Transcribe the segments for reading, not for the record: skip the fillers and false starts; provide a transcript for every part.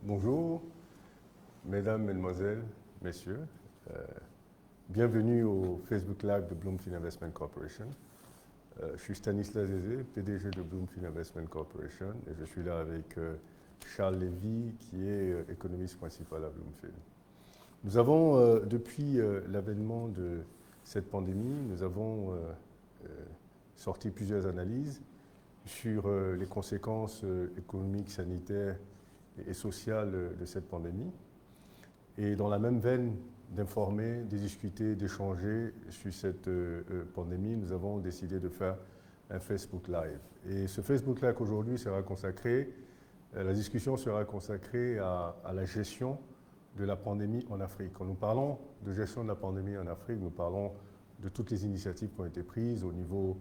Bonjour, mesdames, mesdemoiselles, messieurs. Bienvenue au Facebook Live de Bloomfield Investment Corporation. Je suis Stanislas Zézé, PDG de Bloomfield Investment Corporation, et je suis là avec Charles Lévy, qui est économiste principal à Bloomfield. Nous avons, depuis l'avènement de cette pandémie, nous avons sorti plusieurs analyses sur les conséquences économiques, sanitaires et sociales de cette pandémie. Et dans la même veine d'informer, de discuter, d'échanger sur cette pandémie, nous avons décidé de faire un Facebook Live. Et ce Facebook Live aujourd'hui sera consacré, la discussion sera consacrée à la gestion de la pandémie en Afrique. Quand nous parlons de gestion de la pandémie en Afrique, nous parlons de toutes les initiatives qui ont été prises au niveau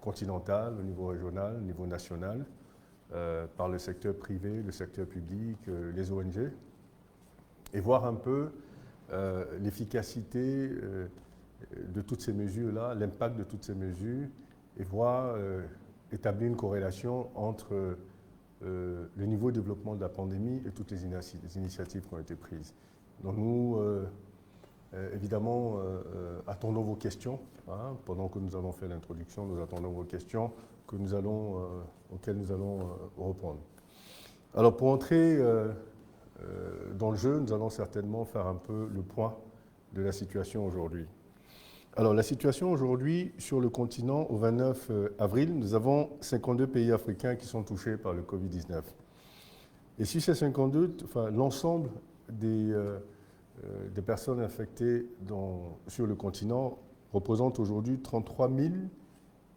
continental, au niveau régional, au niveau national, par le secteur privé, le secteur public, les ONG, et voir un peu l'efficacité de toutes ces mesures-là, l'impact de toutes ces mesures, et voir établir une corrélation entre le niveau de développement de la pandémie et toutes les initiatives qui ont été prises. Donc nous, évidemment, attendons vos questions. Hein, pendant que nous allons faire l'introduction, nous attendons vos questions auxquelles nous allons répondre. Alors pour entrer dans le jeu, nous allons certainement faire un peu le point de la situation aujourd'hui. Alors la situation aujourd'hui sur le continent, au 29 avril, nous avons 52 pays africains qui sont touchés par le Covid-19. Et sur ces 52, l'ensemble des personnes infectées sur le continent représente aujourd'hui 33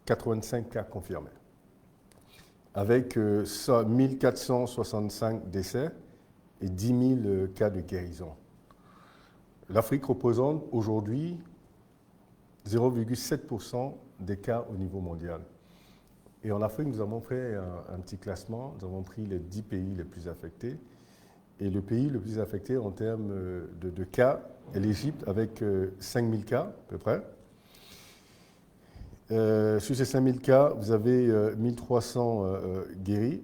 085 cas confirmés, avec 1465 décès et 10 000 cas de guérison. L'Afrique représente aujourd'hui 0,7% des cas au niveau mondial. Et en Afrique, nous avons fait un petit classement, nous avons pris les 10 pays les plus affectés. Et le pays le plus affecté en termes de cas est l'Égypte, avec 5 000 cas à peu près. Sur ces 5 000 cas, vous avez 1 300 guéris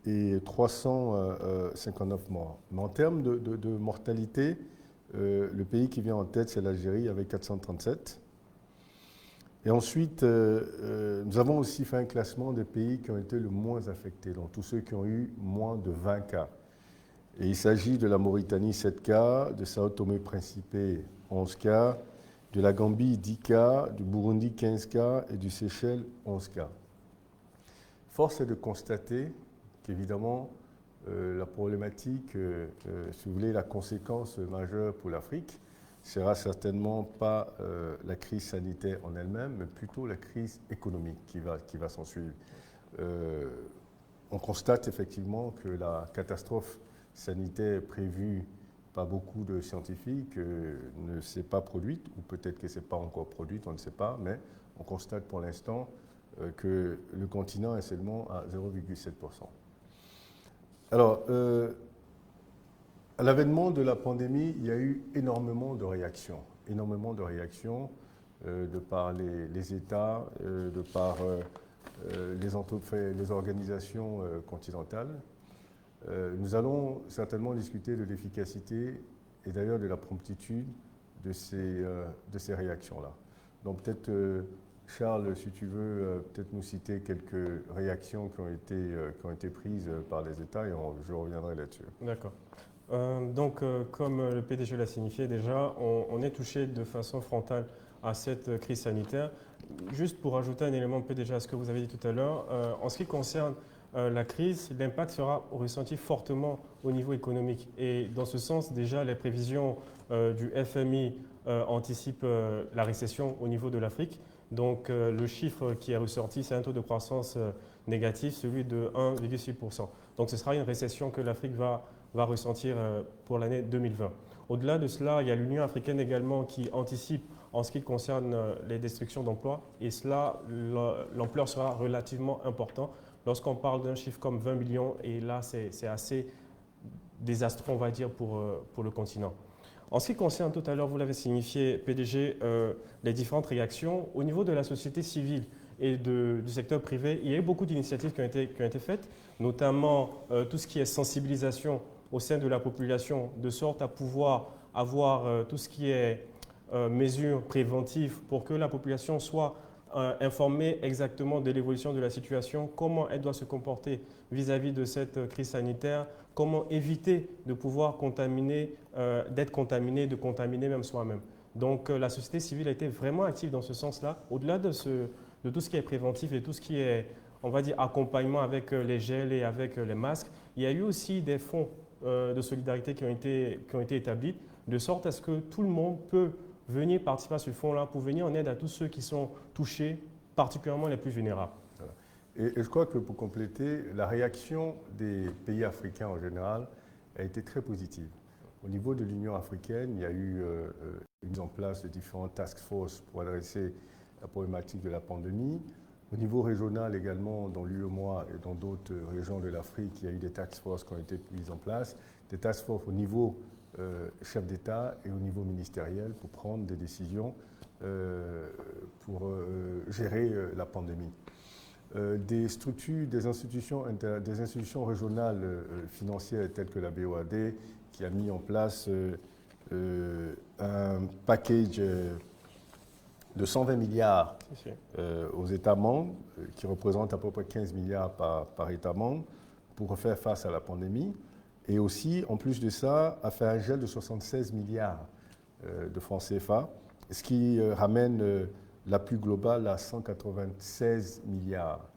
et 359 morts. Mais en termes de mortalité, le pays qui vient en tête, c'est l'Algérie, avec 437. Et ensuite, nous avons aussi fait un classement des pays qui ont été le moins affectés, donc tous ceux qui ont eu moins de 20 cas. Et il s'agit de la Mauritanie, 7 cas, de Sao Tomé-Principe, 11 cas, de la Gambie, 10 cas, du Burundi, 15 cas, et du Seychelles, 11 cas. Force est de constater qu'évidemment, la problématique, si vous voulez, la conséquence majeure pour l'Afrique, sera certainement pas la crise sanitaire en elle-même, mais plutôt la crise économique qui va s'en suivre. On constate effectivement que la catastrophe sanitaire prévue par beaucoup de scientifiques ne s'est pas produite, ou peut-être que ce n'est pas encore produite, on ne sait pas, mais on constate pour l'instant que le continent est seulement à 0,7%. Alors, à l'avènement de la pandémie, il y a eu énormément de réactions de par les États, de par les organisations continentales. Nous allons certainement discuter de l'efficacité et d'ailleurs de la promptitude de ces réactions-là. Donc peut-être, Charles, si tu veux peut-être nous citer quelques réactions qui ont été prises par les États, et je reviendrai là-dessus. D'accord. Comme le PDG l'a signifié déjà, on est touché de façon frontale à cette crise sanitaire. Juste pour ajouter un élément PDG à ce que vous avez dit tout à l'heure, en ce qui concerne la crise, l'impact sera ressenti fortement au niveau économique. Et dans ce sens, déjà, les prévisions du FMI anticipent la récession au niveau de l'Afrique. Donc, le chiffre qui est ressorti, c'est un taux de croissance négatif, celui de 1,6%. Donc, ce sera une récession que l'Afrique va ressentir pour l'année 2020. Au-delà de cela, il y a l'Union africaine également qui anticipe en ce qui concerne les destructions d'emplois. Et cela, l'ampleur sera relativement importante. Lorsqu'on parle d'un chiffre comme 20 millions, et là, c'est assez désastreux, on va dire, pour le continent. En ce qui concerne, tout à l'heure, vous l'avez signifié, PDG, les différentes réactions, au niveau de la société civile et du secteur privé, il y a eu beaucoup d'initiatives qui ont été faites, notamment tout ce qui est sensibilisation au sein de la population, de sorte à pouvoir avoir tout ce qui est mesures préventives pour que la population soit informée exactement de l'évolution de la situation, comment elle doit se comporter vis-à-vis de cette crise sanitaire, comment éviter de pouvoir contaminer, d'être contaminé, de contaminer même soi-même. Donc la société civile a été vraiment active dans ce sens-là, au-delà de tout ce qui est préventif et tout ce qui est, on va dire, accompagnement avec les gels et avec les masques. Il y a eu aussi des fonds de solidarité qui ont été établis, de sorte à ce que tout le monde peut venir participer à ce fonds-là pour venir en aide à tous ceux qui sont touchés, particulièrement les plus vulnérables. Voilà. Et je crois que pour compléter, la réaction des pays africains en général a été très positive. Au niveau de l'Union africaine, il y a eu une mise en place de différentes task forces pour adresser la problématique de la pandémie. Au niveau régional également, dans l'UEMOA et dans d'autres régions de l'Afrique, il y a eu des task forces qui ont été mises en place, des task forces au niveau chef d'État et au niveau ministériel pour prendre des décisions pour gérer la pandémie. Des structures, des institutions régionales financières telles que la BOAD qui a mis en place un package de 120 milliards aux États membres, qui représente à peu près 15 milliards par État membre, pour faire face à la pandémie. Et aussi, en plus de ça, a fait un gel de 76 milliards de francs CFA, ce qui ramène l'appui global à 196 milliards.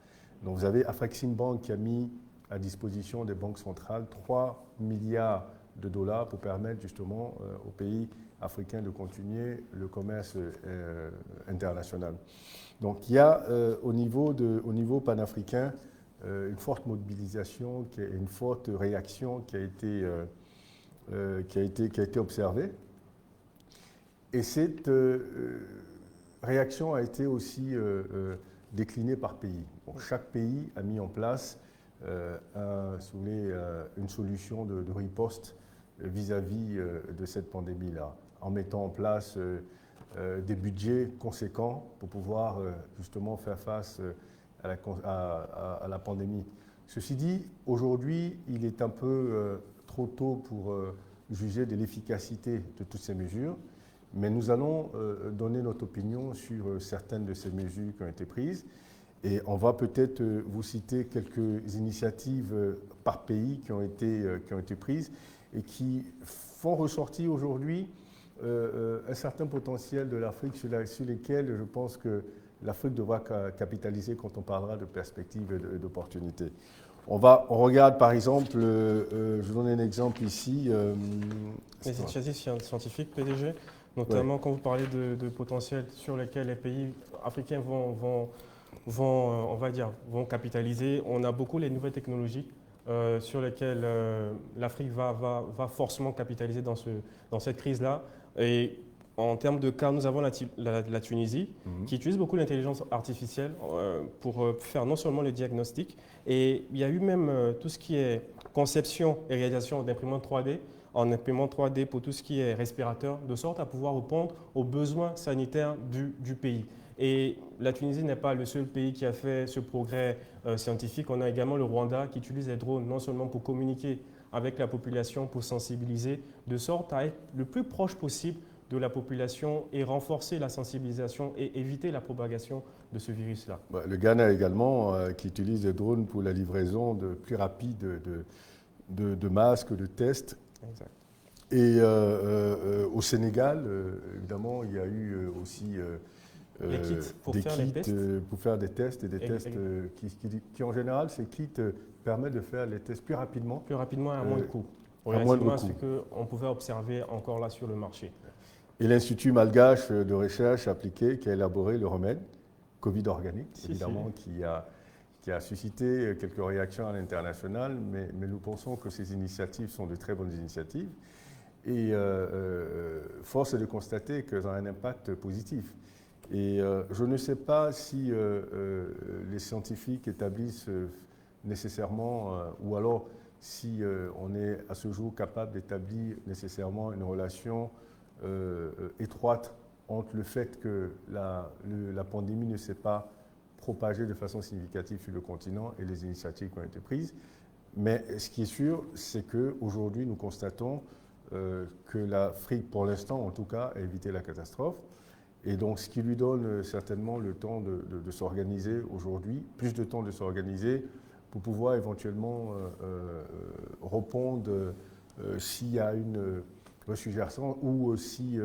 Donc vous avez Afreximbank qui a mis à disposition des banques centrales 3 milliards de dollars pour permettre justement aux pays africains de continuer le commerce international. Donc il y a au niveau panafricain une forte mobilisation, une forte réaction qui a été observée. Et cette réaction a été aussi déclinée par pays. Donc, chaque pays a mis en place une solution de riposte vis-à-vis de cette pandémie-là, en mettant en place des budgets conséquents pour pouvoir justement faire face à la pandémie. Ceci dit, aujourd'hui, il est un peu trop tôt pour juger de l'efficacité de toutes ces mesures, mais nous allons donner notre opinion sur certaines de ces mesures qui ont été prises. Et on va peut-être vous citer quelques initiatives par pays qui ont été prises et qui font ressortir aujourd'hui un certain potentiel de l'Afrique sur lesquels je pense que l'Afrique devra capitaliser quand on parlera de perspectives et d'opportunités. On regarde par exemple, je vous donne un exemple ici. Les initiatives scientifiques, PDG, notamment quand vous parlez de potentiel sur lesquels les pays africains vont capitaliser. On a beaucoup les nouvelles technologies sur lesquelles l'Afrique va forcément capitaliser dans cette crise-là. Et en termes de cas, nous avons la Tunisie qui utilise beaucoup l'intelligence artificielle pour faire non seulement le diagnostic, et il y a eu même tout ce qui est conception et réalisation d'imprimantes 3D, en imprimante 3D pour tout ce qui est respirateur, de sorte à pouvoir répondre aux besoins sanitaires du pays. Et la Tunisie n'est pas le seul pays qui a fait ce progrès scientifique. On a également le Rwanda qui utilise les drones non seulement pour communiquer avec la population, pour sensibiliser, de sorte à être le plus proche possible de la population et renforcer la sensibilisation et éviter la propagation de ce virus-là. Le Ghana également, qui utilise des drones pour la livraison plus rapide de masques, de tests. Exact. Et au Sénégal, évidemment, il y a eu aussi les kits pour des faire kits les tests. pour faire des tests et des tests qui en général, ces kits permettent de faire les tests plus rapidement. Plus rapidement et à moins de coût. Relativement à ce qu'on pouvait observer encore là sur le marché. Et l'Institut malgache de recherche appliquée qui a élaboré le remède Covid organique, évidemment, qui a suscité quelques réactions à l'international, mais nous pensons que ces initiatives sont de très bonnes initiatives. Et force est de constater qu'elles ont un impact positif. Et je ne sais pas si les scientifiques établissent nécessairement, ou alors si on est à ce jour capable d'établir nécessairement une relation étroite entre le fait que la pandémie ne s'est pas propagée de façon significative sur le continent et les initiatives qui ont été prises. Mais ce qui est sûr, c'est qu'aujourd'hui, nous constatons que l'Afrique, pour l'instant en tout cas, a évité la catastrophe. Et donc, ce qui lui donne certainement le temps de s'organiser aujourd'hui, plus de temps de s'organiser pour pouvoir éventuellement répondre s'il y a une ressurgence ou si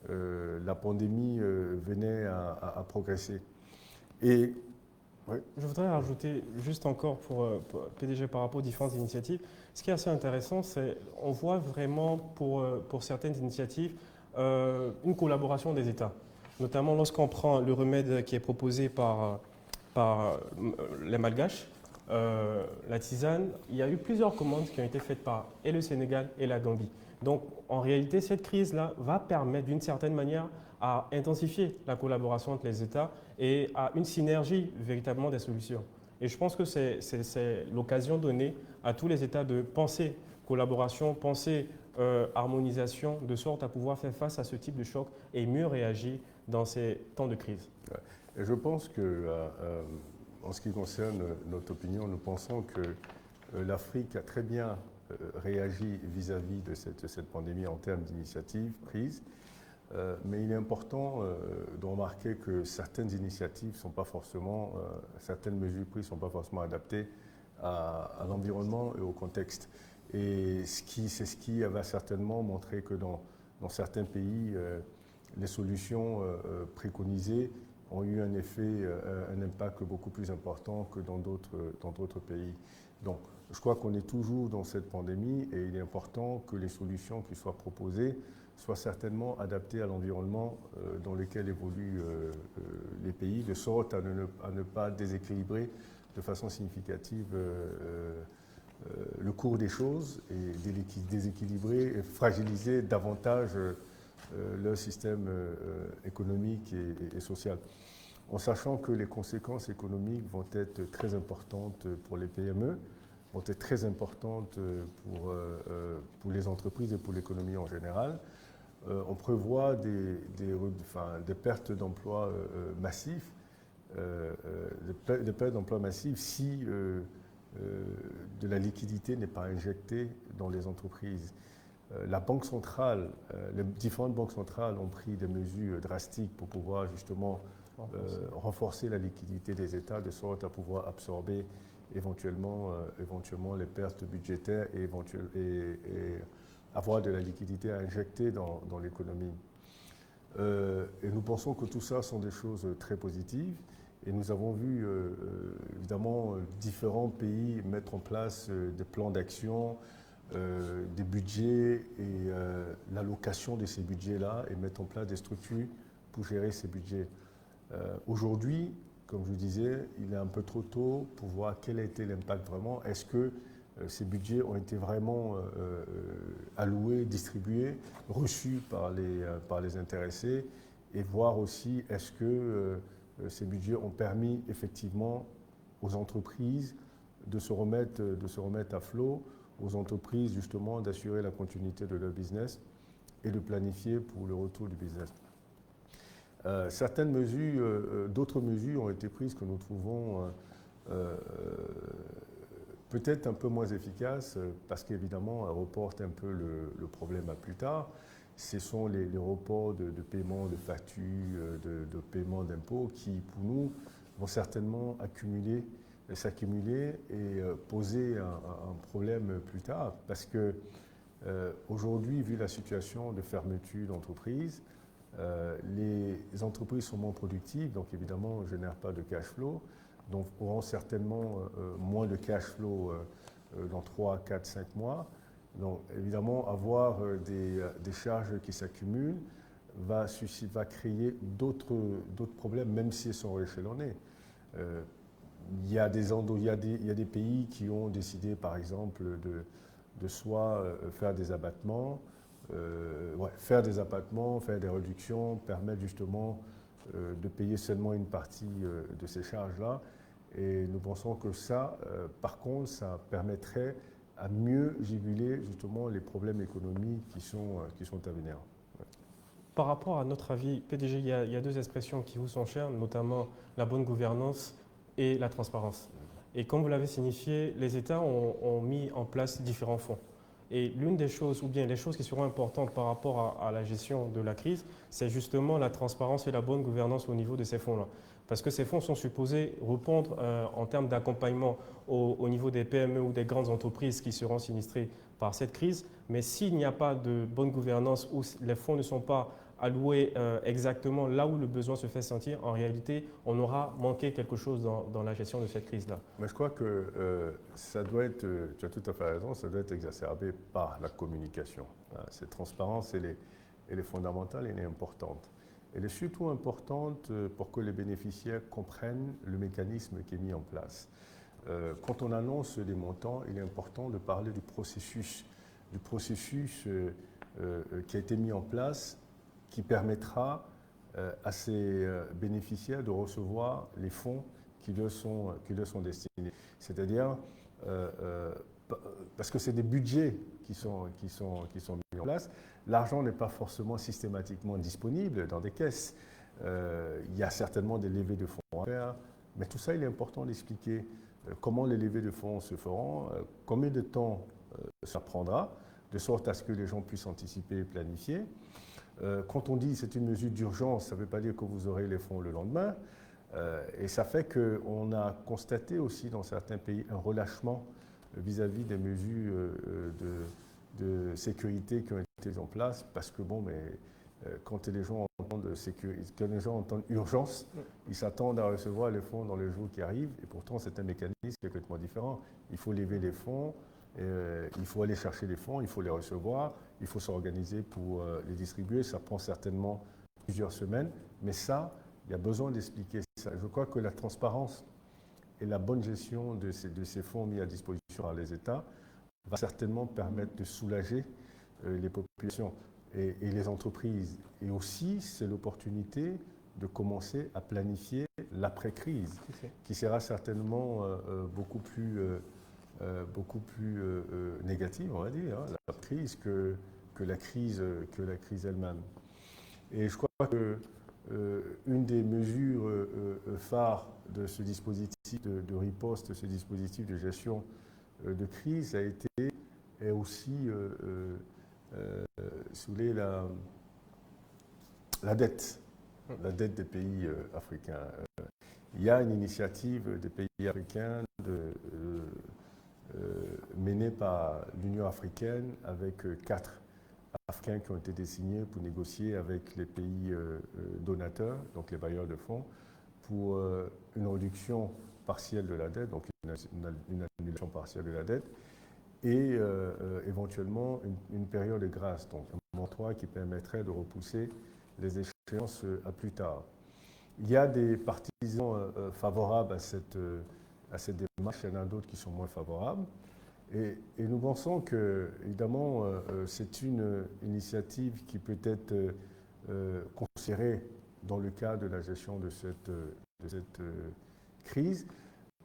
la pandémie venait à progresser. Et ouais. Je voudrais rajouter juste encore pour PDG par rapport aux différentes initiatives. Ce qui est assez intéressant, c'est qu'on voit vraiment pour certaines initiatives une collaboration des États. Notamment lorsqu'on prend le remède qui est proposé par les Malgaches, la tisane, il y a eu plusieurs commandes qui ont été faites par et le Sénégal et la Gambie. Donc en réalité, cette crise-là va permettre d'une certaine manière à intensifier la collaboration entre les États et à une synergie véritablement des solutions. Et je pense que c'est l'occasion donnée à tous les États de penser collaboration, penser harmonisation, de sorte à pouvoir faire face à ce type de choc et mieux réagir dans ces temps de crise. Et je pense que, en ce qui concerne notre opinion, nous pensons que l'Afrique a très bien réagi vis-à-vis de cette pandémie en termes d'initiatives prises. Mais il est important de remarquer que certaines initiatives sont pas forcément, certaines mesures prises ne sont pas forcément adaptées à l'environnement et au contexte. Et c'est ce qui va certainement montrer que dans certains pays, les solutions préconisées ont eu un effet, un impact beaucoup plus important que dans d'autres pays. Donc, je crois qu'on est toujours dans cette pandémie et il est important que les solutions qui soient proposées soient certainement adaptées à l'environnement dans lequel évoluent les pays, de sorte à ne pas déséquilibrer de façon significative le cours des choses et déséquilibrer et fragiliser davantage leur système économique et social. En sachant que les conséquences économiques vont être très importantes pour les PME, vont être très importantes pour les entreprises et pour l'économie en général. On prévoit des pertes d'emplois massifs, des pertes d'emplois massifs si de la liquidité n'est pas injectée dans les entreprises. La Banque centrale, les différentes banques centrales ont pris des mesures drastiques pour pouvoir justement renforcer la liquidité des États de sorte à pouvoir absorber éventuellement les pertes budgétaires et avoir de la liquidité à injecter dans l'économie. Et nous pensons que tout ça sont des choses très positives. Et nous avons vu évidemment différents pays mettre en place des plans d'action, des budgets et l'allocation de ces budgets-là et mettre en place des structures pour gérer ces budgets. Aujourd'hui, comme je vous disais, il est un peu trop tôt pour voir quel a été l'impact vraiment. Est-ce que ces budgets ont été vraiment alloués, distribués, reçus par les intéressés et voir aussi est-ce que ces budgets ont permis effectivement aux entreprises de se remettre à flot, aux entreprises justement d'assurer la continuité de leur business et de planifier pour le retour du business. Certaines mesures, d'autres mesures ont été prises que nous trouvons peut-être un peu moins efficaces parce qu'évidemment elles reportent un peu le problème à plus tard. Ce sont les reports de paiement de factures, de paiement d'impôts qui, pour nous, vont certainement s'accumuler et poser un problème plus tard. Parce que aujourd'hui, vu la situation de fermeture d'entreprises, les entreprises sont moins productives, donc évidemment ne génèrent pas de cash flow, donc auront certainement moins de cash flow dans 3, 4, 5 mois. Donc évidemment, avoir des charges qui s'accumulent va créer d'autres problèmes, même si elles sont rééchelonnées. Il y a des pays qui ont décidé, par exemple, de soit faire des abattements, faire des réductions, permettre justement de payer seulement une partie de ces charges-là. Et nous pensons que ça, par contre, ça permettrait à mieux juguler justement les problèmes économiques qui sont à venir. Ouais. Par rapport à notre avis, PDG, il y a deux expressions qui vous sont chères, notamment la bonne gouvernance et la transparence. Et comme vous l'avez signifié, les États ont mis en place différents fonds. Et l'une des choses, ou bien les choses qui seront importantes par rapport à la gestion de la crise, c'est justement la transparence et la bonne gouvernance au niveau de ces fonds-là. Parce que ces fonds sont supposés répondre en termes d'accompagnement au niveau des PME ou des grandes entreprises qui seront sinistrées par cette crise. Mais s'il n'y a pas de bonne gouvernance ou les fonds ne sont pas alloués exactement là où le besoin se fait sentir, en réalité, on aura manqué quelque chose dans la gestion de cette crise-là. Mais je crois que ça doit être, tu as tout à fait raison, ça doit être exacerbé par la communication. Cette transparence, elle est fondamentale, elle est importante. Elle est surtout importante pour que les bénéficiaires comprennent le mécanisme qui est mis en place. Quand on annonce les montants, il est important de parler du processus qui a été mis en place, qui permettra à ces bénéficiaires de recevoir les fonds qui leur sont destinés. C'est-à-dire, parce que c'est des budgets qui sont mis en place, l'argent n'est pas forcément systématiquement disponible dans des caisses. Il y a certainement des levées de fonds à faire, mais tout ça, il est important d'expliquer comment les levées de fonds se feront, combien de temps ça prendra, de sorte à ce que les gens puissent anticiper et planifier. Quand on dit que c'est une mesure d'urgence, ça ne veut pas dire que vous aurez les fonds le lendemain. Et ça fait qu'on a constaté aussi dans certains pays un relâchement vis-à-vis des mesures de sécurité qui ont été mises en place, parce que quand les gens entendent urgence, ils s'attendent à recevoir les fonds dans les jours qui arrivent, et pourtant c'est un mécanisme complètement différent. Il faut lever les fonds, il faut aller chercher les fonds, il faut les recevoir, il faut s'organiser pour les distribuer, ça prend certainement plusieurs semaines, mais ça, il y a besoin d'expliquer ça. Je crois que la transparence et la bonne gestion de ces fonds mis à disposition par les États va certainement permettre de soulager les populations et les entreprises. Et aussi, c'est l'opportunité de commencer à planifier l'après-crise, qui sera certainement beaucoup plus négative, on va dire, la crise que la crise elle-même. Et je crois que une des mesures phares de ce dispositif de riposte, ce dispositif de gestion de crise est aussi soulever la dette des pays africains. Il y a une initiative des pays africains menée par l'Union africaine avec 4 Africains qui ont été désignés pour négocier avec les pays donateurs, donc les bailleurs de fonds, pour une réduction partielle de la dette, donc une annulation partielle de la dette, et éventuellement une période de grâce, donc un moratoire qui permettrait de repousser les échéances à plus tard. Il y a des partisans favorables à cette démarche, il y en a d'autres qui sont moins favorables. Et nous pensons que, évidemment, c'est une initiative qui peut être considérée dans le cadre de la gestion de cette crise,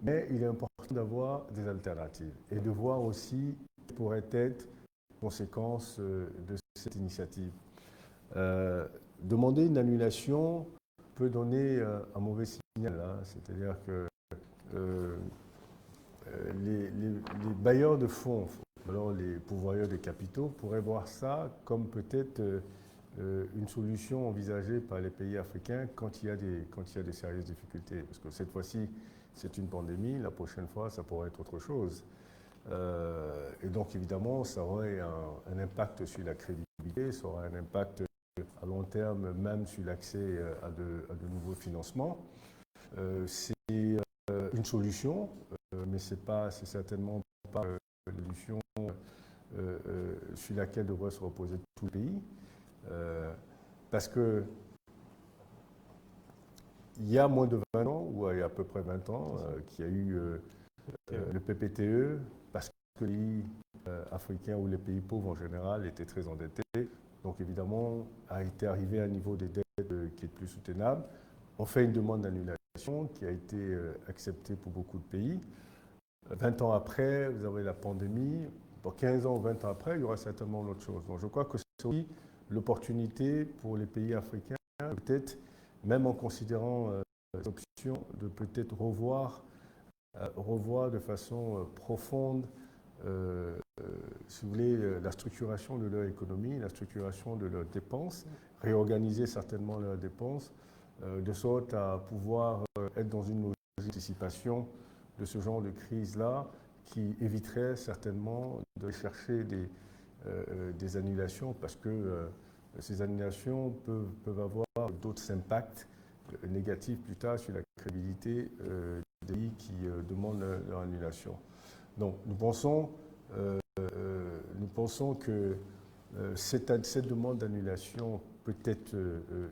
mais il est important d'avoir des alternatives et de voir aussi quelles pourraient être les conséquences de cette initiative. Demander une annulation peut donner un mauvais signal, hein, c'est-à-dire que les bailleurs de fonds, alors les pourvoyeurs de capitaux, pourraient voir ça comme peut-être une solution envisagée par les pays africains quand il y a des sérieuses difficultés. Parce que cette fois-ci, c'est une pandémie, la prochaine fois, ça pourrait être autre chose. Et donc, évidemment, ça aurait un impact sur la crédibilité, ça aurait un impact à long terme, même sur l'accès à de nouveaux financements. C'est une solution, mais c'est certainement pas une solution sur laquelle devrait se reposer tout le pays. Parce que il y a moins de 20 ans, ou il y a à peu près 20 ans, qu'il y a eu le PPTE, parce que les pays africains ou les pays pauvres en général étaient très endettés. Donc évidemment, a été arrivé à un niveau de dette qui est plus soutenable. On fait une demande d'annulation qui a été acceptée pour beaucoup de pays. 20 ans après, vous avez la pandémie. Pour 15 ans ou 20 ans après, il y aura certainement autre chose. Donc je crois que c'est aussi l'opportunité pour les pays africains, peut-être, même en considérant l'option de peut-être revoir revoient de façon profonde, si vous voulez, la structuration de leur économie, la structuration de leurs dépenses, réorganiser certainement leurs dépenses, de sorte à pouvoir être dans une logique d'anticipation de ce genre de crise-là, qui éviterait certainement de chercher des annulations, parce que ces annulations peuvent avoir d'autres impacts négatifs plus tard sur la crédibilité des pays qui demandent leur annulation. Donc nous pensons que cette demande d'annulation peut être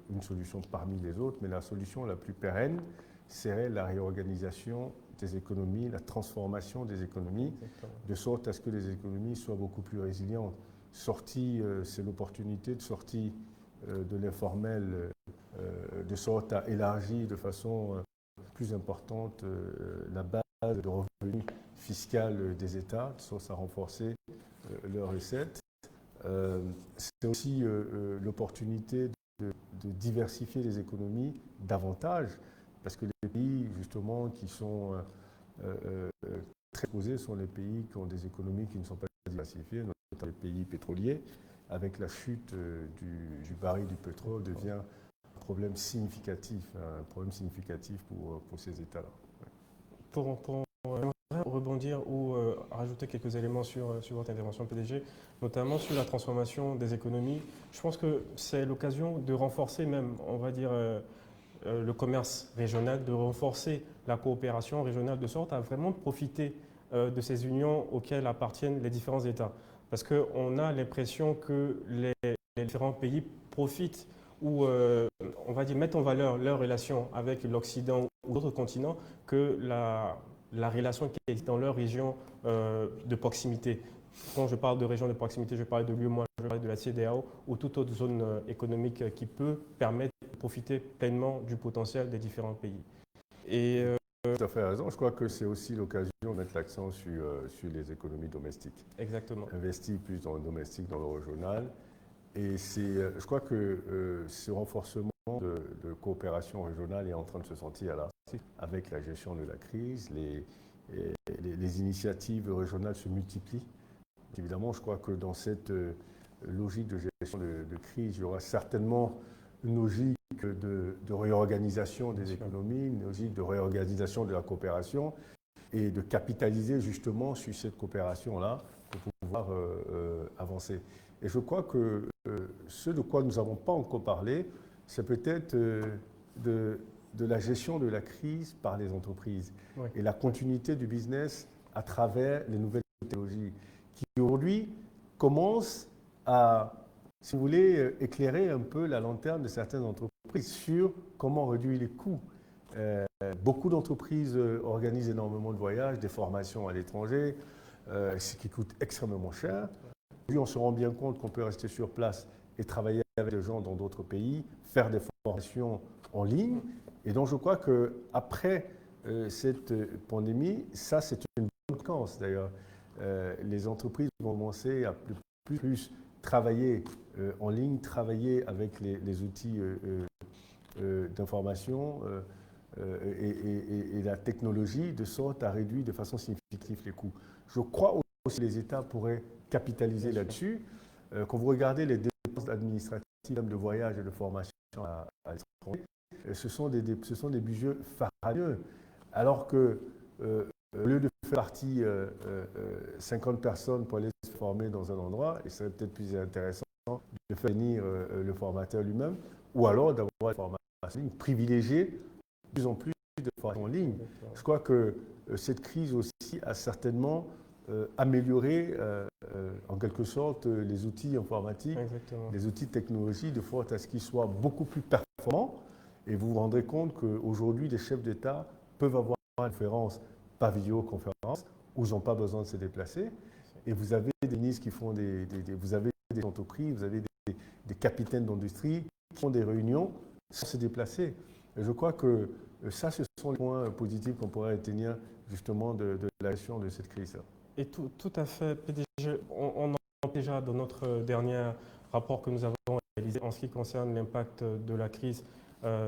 une solution parmi les autres, mais la solution la plus pérenne serait la réorganisation des économies, la transformation des économies, Exactement. de sorte à ce que les économies soient beaucoup plus résilientes. C'est l'opportunité de sortie de l'informel, de sorte à élargir de façon plus importante la base de revenus fiscaux des États, de sorte à renforcer leurs recettes. C'est aussi l'opportunité de diversifier les économies davantage, parce que les pays justement qui sont très posés sont les pays qui ont des économies qui ne sont pas diversifiées, notamment les pays pétroliers. Avec la chute du baril du pétrole devient un problème significatif pour ces États-là. Pour rebondir ou rajouter quelques éléments sur votre intervention, PDG, notamment sur la transformation des économies, je pense que c'est l'occasion de renforcer même, on va dire, le commerce régional, de renforcer la coopération régionale de sorte à vraiment profiter de ces unions auxquelles appartiennent les différents États. Parce qu'on a l'impression que les différents pays profitent ou, on va dire, mettent en valeur leurs relations avec l'Occident ou d'autres continents que la relation qui existe dans leur région de proximité. Quand je parle de région de proximité, je parle de l'UEMOA, je parle de la CEDEAO ou toute autre zone économique qui peut permettre de profiter pleinement du potentiel des différents pays. Et tout à fait raison. Je crois que c'est aussi l'occasion de mettre l'accent sur les économies domestiques. exactement. Investir plus dans le domestique, dans le régional. Et je crois que ce renforcement de coopération régionale est en train de se sentir là, avec la gestion de la crise. Les initiatives régionales se multiplient. Évidemment, je crois que dans cette logique de gestion de crise, il y aura certainement une logique de réorganisation des économies, une logique de réorganisation de la coopération et de capitaliser justement sur cette coopération-là pour pouvoir avancer. Et je crois que ce de quoi nous n'avons pas encore parlé, c'est peut-être de la gestion de la crise par les entreprises et la continuité du business à travers les nouvelles technologies qui aujourd'hui commencent à, si vous voulez, éclairer un peu la lanterne de certaines entreprises sur comment réduire les coûts. Beaucoup d'entreprises organisent énormément de voyages, des formations à l'étranger, ce qui coûte extrêmement cher. Aujourd'hui, on se rend bien compte qu'on peut rester sur place et travailler avec des gens dans d'autres pays, faire des formations en ligne. Et donc, je crois qu'après cette pandémie, ça, c'est une bonne séquence d'ailleurs. Les entreprises vont commencer à plus travailler en ligne, travailler avec les outils d'information et la technologie de sorte à réduire de façon significative les coûts. Je crois aussi que les États pourraient capitaliser là-dessus. Quand vous regardez les dépenses administratives de voyage et de formation à l'étranger, ce sont des budgets faramineux. Alors que au lieu de faire partie 50 personnes pour aller se former dans un endroit, il serait peut-être plus intéressant de faire venir le formateur lui-même, ou alors d'avoir une formation en ligne, privilégier de plus en plus de formation en ligne. Je crois que cette crise aussi a certainement amélioré en quelque sorte les outils informatiques, les outils de technologie, de sorte à ce qu'ils soient beaucoup plus performants. Et vous vous rendrez compte qu'aujourd'hui, les chefs d'État peuvent avoir une conférence par vidéoconférence où ils n'ont pas besoin de se déplacer. Et vous avez des ministres qui font vous avez des entreprises, vous avez des capitaines d'industrie qui font des réunions sans se déplacer. Et je crois que ça, ce sont les points positifs qu'on pourrait retenir justement de la gestion de cette crise. Et tout à fait, PDG, on en déjà dans notre dernier rapport que nous avons réalisé en ce qui concerne l'impact de la crise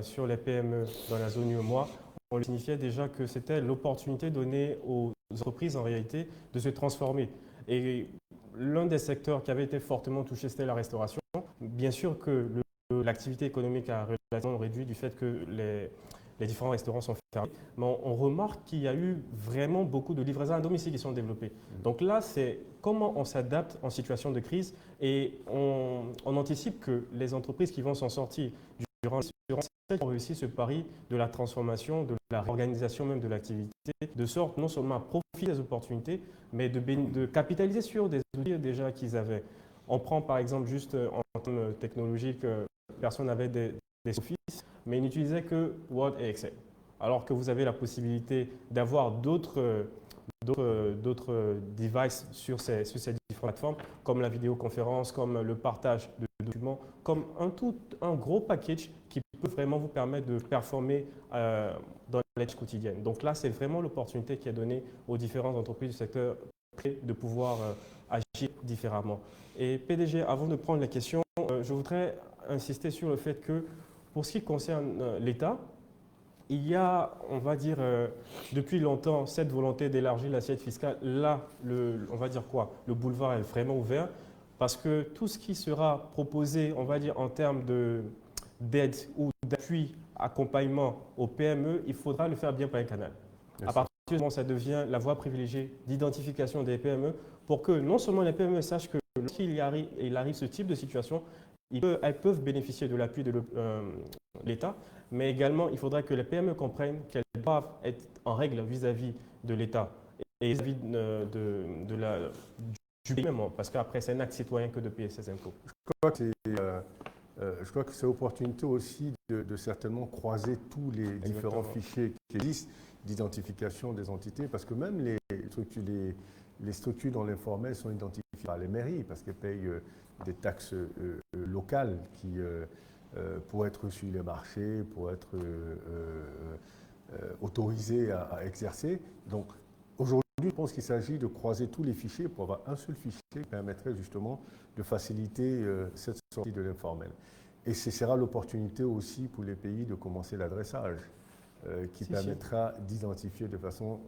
sur les PME dans la zone UEMOA. on lui signifiait déjà que c'était l'opportunité donnée aux entreprises en réalité de se transformer. Et l'un des secteurs qui avait été fortement touché, c'était la restauration. Bien sûr que l'activité économique a relativement réduit du fait que les différents restaurants sont fermés, mais on remarque qu'il y a eu vraiment beaucoup de livraisons à domicile qui sont développées. Donc là, c'est comment on s'adapte en situation de crise et on anticipe que les entreprises qui vont s'en sortir durant celles qui ont réussi ce pari de la transformation, de la réorganisation même de l'activité, de sorte non seulement à profiter des opportunités, mais de capitaliser sur des outils déjà qu'ils avaient. On prend par exemple juste en termes technologiques, personne n'avait des Office, mais ils n'utilisaient que Word et Excel. Alors que vous avez la possibilité d'avoir d'autres devices sur ces différentes plateformes, comme la vidéoconférence, comme le partage de documents, comme un gros package qui peut vraiment vous permettre de performer dans la vie quotidienne. Donc là, c'est vraiment l'opportunité qui est donnée aux différentes entreprises du secteur de pouvoir agir différemment. Et PDG, avant de prendre la question, je voudrais insister sur le fait que pour ce qui concerne l'État, il y a, on va dire, depuis longtemps, cette volonté d'élargir l'assiette fiscale. Là, on va dire quoi? Le boulevard est vraiment ouvert parce que tout ce qui sera proposé, on va dire, en termes d'aide ou d'appui, accompagnement aux PME, il faudra le faire bien par un canal. À partir du moment où ça devient la voie privilégiée d'identification des PME pour que non seulement les PME sachent que lorsqu'il arrive ce type de situation, elles peuvent bénéficier de l'appui de l'État, mais également il faudrait que les PME comprennent qu'elles doivent être en règle vis-à-vis de l'État et vis-à-vis du pays même, parce qu'après c'est un acte citoyen que de payer ses impôts. Je crois que c'est l'opportunité aussi de certainement croiser tous les différents fichiers qui existent d'identification des entités, parce que même les structures dans l'informel sont identifiées par les mairies, parce qu'elles payent des taxes locales qui, pour être sur les marchés, pour être autorisées à exercer. Donc aujourd'hui, je pense qu'il s'agit de croiser tous les fichiers pour avoir un seul fichier qui permettrait justement de faciliter cette sortie de l'informel. Et ce sera l'opportunité aussi pour les pays de commencer l'adressage, qui permettra d'identifier de façon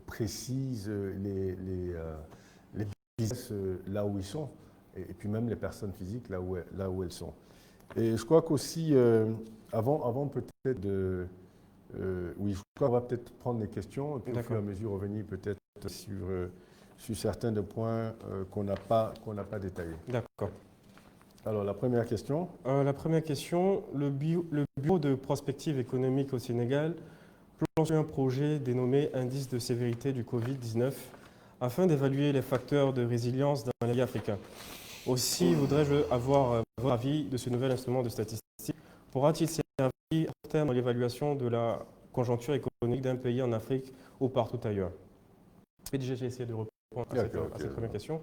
précise les business là où ils sont, et puis même les personnes physiques là où elles sont. Et je crois qu'aussi, avant peut-être de... oui, je crois qu'on va peut-être prendre les questions, et puis au fur et à mesure revenir peut-être sur certains des points qu'on n'a pas détaillés. D'accord. Alors, la première question. La première question, le Bureau de prospective économique au Sénégal planche un projet dénommé Indice de sévérité du Covid-19 afin d'évaluer les facteurs de résilience dans les pays africains. Aussi, voudrais-je avoir votre avis de ce nouvel instrument de statistique. Pourra-t-il servir en termes de l'évaluation de la conjoncture économique d'un pays en Afrique ou partout ailleurs? J'ai essayé de répondre à cette première question.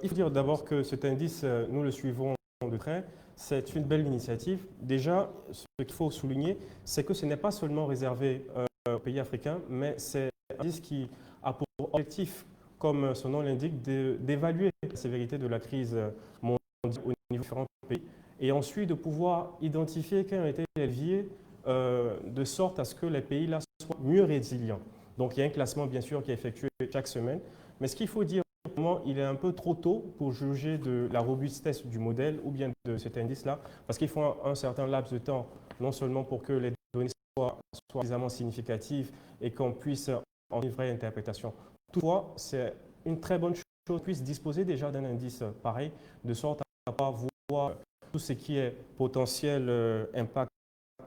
Il faut dire d'abord que cet indice, nous le suivons de près. C'est une belle initiative. Déjà, ce qu'il faut souligner, c'est que ce n'est pas seulement réservé aux pays africains, mais c'est un indice qui a pour objectif, comme son nom l'indique, d'évaluer la sévérité de la crise mondiale au niveau de différents pays et ensuite de pouvoir identifier quels ont été les leviers de sorte à ce que les pays-là soient mieux résilients. Donc, il y a un classement, bien sûr, qui est effectué chaque semaine. Mais ce qu'il faut dire, il est un peu trop tôt pour juger de la robustesse du modèle ou bien de cet indice-là, parce qu'il faut un certain laps de temps, non seulement pour que les données soient suffisamment significatives et qu'on puisse en avoir une vraie interprétation. Toutefois, c'est une très bonne chose qu'on puisse disposer déjà d'un indice pareil, de sorte à pouvoir voir tout ce qui est potentiel impact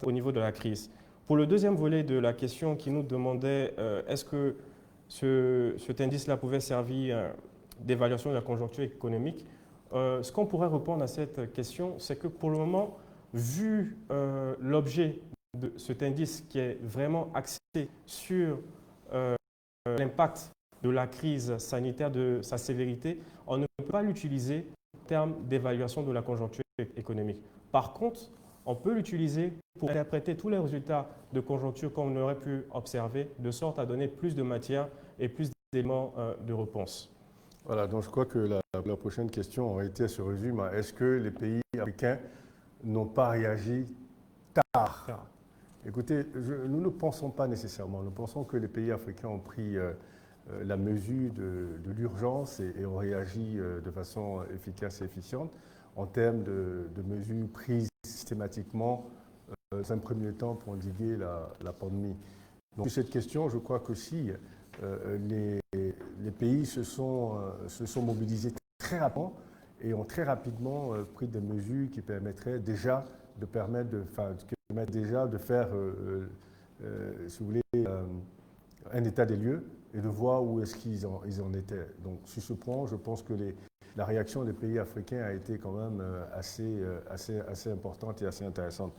au niveau de la crise. Pour le deuxième volet de la question qui nous demandait est-ce que cet indice-là pouvait servir d'évaluation de la conjoncture économique, ce qu'on pourrait répondre à cette question, c'est que pour le moment, vu l'objet de cet indice qui est vraiment axé sur l'impact de la crise sanitaire, de sa sévérité, on ne peut pas l'utiliser en termes d'évaluation de la conjoncture économique. Par contre, on peut l'utiliser pour interpréter tous les résultats de conjoncture qu'on aurait pu observer, de sorte à donner plus de matière et plus d'éléments de réponse. Voilà, donc je crois que la prochaine question en réalité se résume à est-ce que les pays africains n'ont pas réagi tard Écoutez, nous ne pensons pas nécessairement. Nous pensons que les pays africains ont pris la mesure de l'urgence et ont réagi de façon efficace et efficiente en termes de mesures prises systématiquement dans un premier temps pour endiguer la pandémie. Donc, sur cette question, je crois que si les pays se sont mobilisés très rapidement et ont très rapidement pris des mesures qui permettraient déjà de faire, si vous voulez, un état des lieux et de voir où est-ce qu'ils en étaient. Donc, sur ce point, je pense que la réaction des pays africains a été quand même assez importante et assez intéressante.